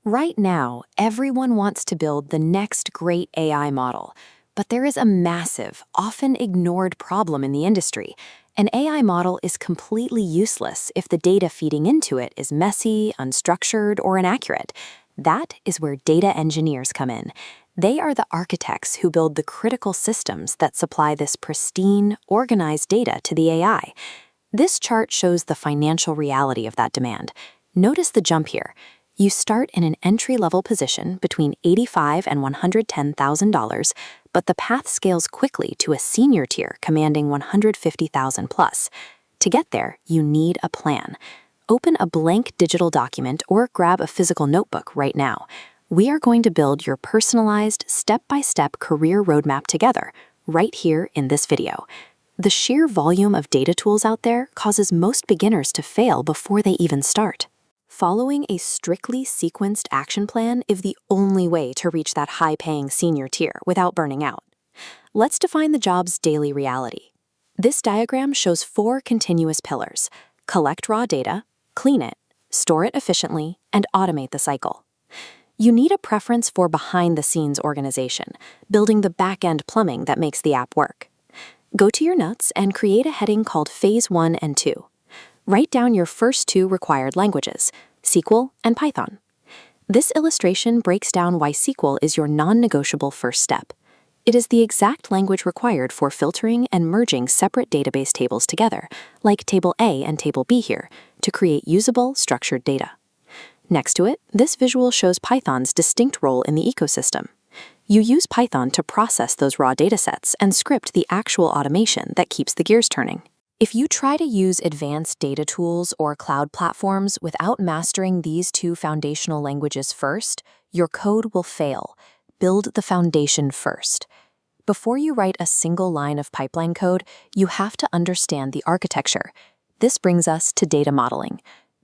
Right now, everyone wants to build the next great AI model, but there is a massive, often ignored problem in the industry. An AI model is completely useless if the data feeding into it is messy, unstructured, or inaccurate. That is where data engineers come in. They are the architects who build the critical systems that supply this pristine, organized data to the AI. This chart shows the financial reality of that demand. Notice the jump here. You start in an entry-level position between $85,000 and $110,000, but the path scales quickly to a senior tier commanding $150,000 plus. To get there, you need a plan. Open a blank digital document or grab a physical notebook right now. We are going to build your personalized, step-by-step career roadmap together, right here in this video. The sheer volume of data tools out there causes most beginners to fail before they even start. Following a strictly sequenced action plan is the only way to reach that high-paying senior tier without burning out. Let's define the job's daily reality. This diagram shows 4 continuous pillars: collect raw data, clean it, store it efficiently, and automate the cycle. You need a preference for behind-the-scenes organization, building the back-end plumbing that makes the app work. Go to your notes and create a heading called Phase 1 and 2. Write down your first 2 required languages, SQL and Python. This illustration breaks down why SQL is your non-negotiable first step. It is the exact language required for filtering and merging separate database tables together, like Table A and Table B here, to create usable, structured data. Next to it, this visual shows Python's distinct role in the ecosystem. You use Python to process those raw datasets and script the actual automation that keeps the gears turning. If you try to use advanced data tools or cloud platforms without mastering these 2 foundational languages first, your code will fail. Build the foundation first. Before you write a single line of pipeline code, you have to understand the architecture. This brings us to data modeling.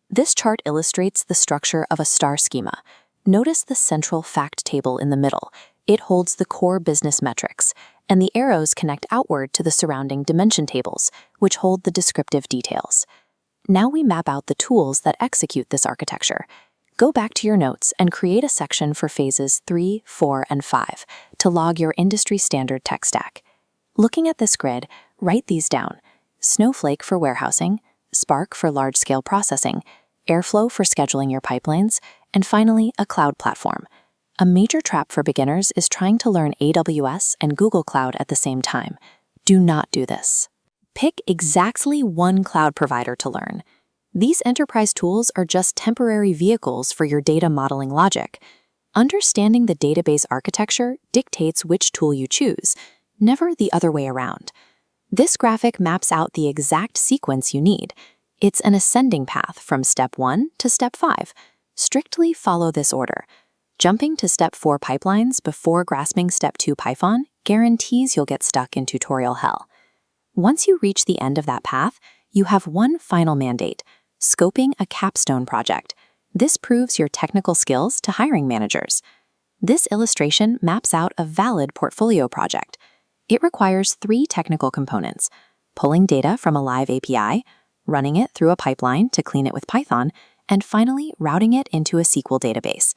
This chart illustrates the structure of a star schema. Notice the central fact table in the middle. It holds the core business metrics, and the arrows connect outward to the surrounding dimension tables, which hold the descriptive details. Now we map out the tools that execute this architecture. Go back to your notes and create a section for phases 3, 4, and 5 to log your industry-standard tech stack. Looking at this grid, write these down: Snowflake for warehousing, Spark for large-scale processing, Airflow for scheduling your pipelines, and finally, a cloud platform. A major trap for beginners is trying to learn AWS and Google Cloud at the same time. Do not do this. Pick exactly one cloud provider to learn. These enterprise tools are just temporary vehicles for your data modeling logic. Understanding the database architecture dictates which tool you choose, never the other way around. This graphic maps out the exact sequence you need. It's an ascending path from step 1 to step 5. Strictly follow this order. Jumping to step 4 pipelines before grasping step 2 Python guarantees you'll get stuck in tutorial hell. Once you reach the end of that path, you have one final mandate: scoping a capstone project. This proves your technical skills to hiring managers. This illustration maps out a valid portfolio project. It requires 3 technical components: pulling data from a live API, running it through a pipeline to clean it with Python, and finally routing it into a SQL database.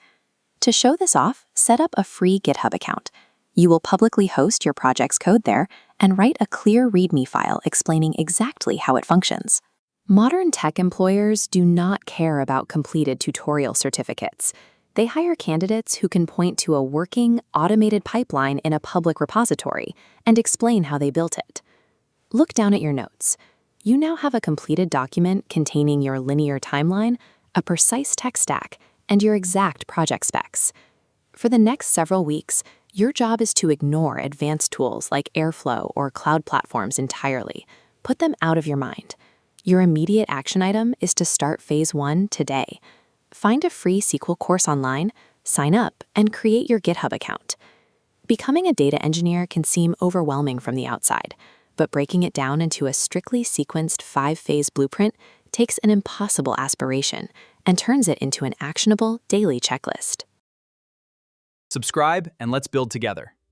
To show this off, set up a free GitHub account. You will publicly host your project's code there and write a clear README file explaining exactly how it functions. Modern tech employers do not care about completed tutorial certificates. They hire candidates who can point to a working, automated pipeline in a public repository and explain how they built it. Look down at your notes. You now have a completed document containing your linear timeline, a precise tech stack, and your exact project specs. For the next several weeks, your job is to ignore advanced tools like Airflow or cloud platforms entirely. Put them out of your mind. Your immediate action item is to start phase 1 today. Find a free SQL course online, sign up, and create your GitHub account. Becoming a data engineer can seem overwhelming from the outside, but breaking it down into a strictly sequenced 5-phase blueprint takes an impossible aspiration and turns it into an actionable daily checklist. Subscribe and let's build together.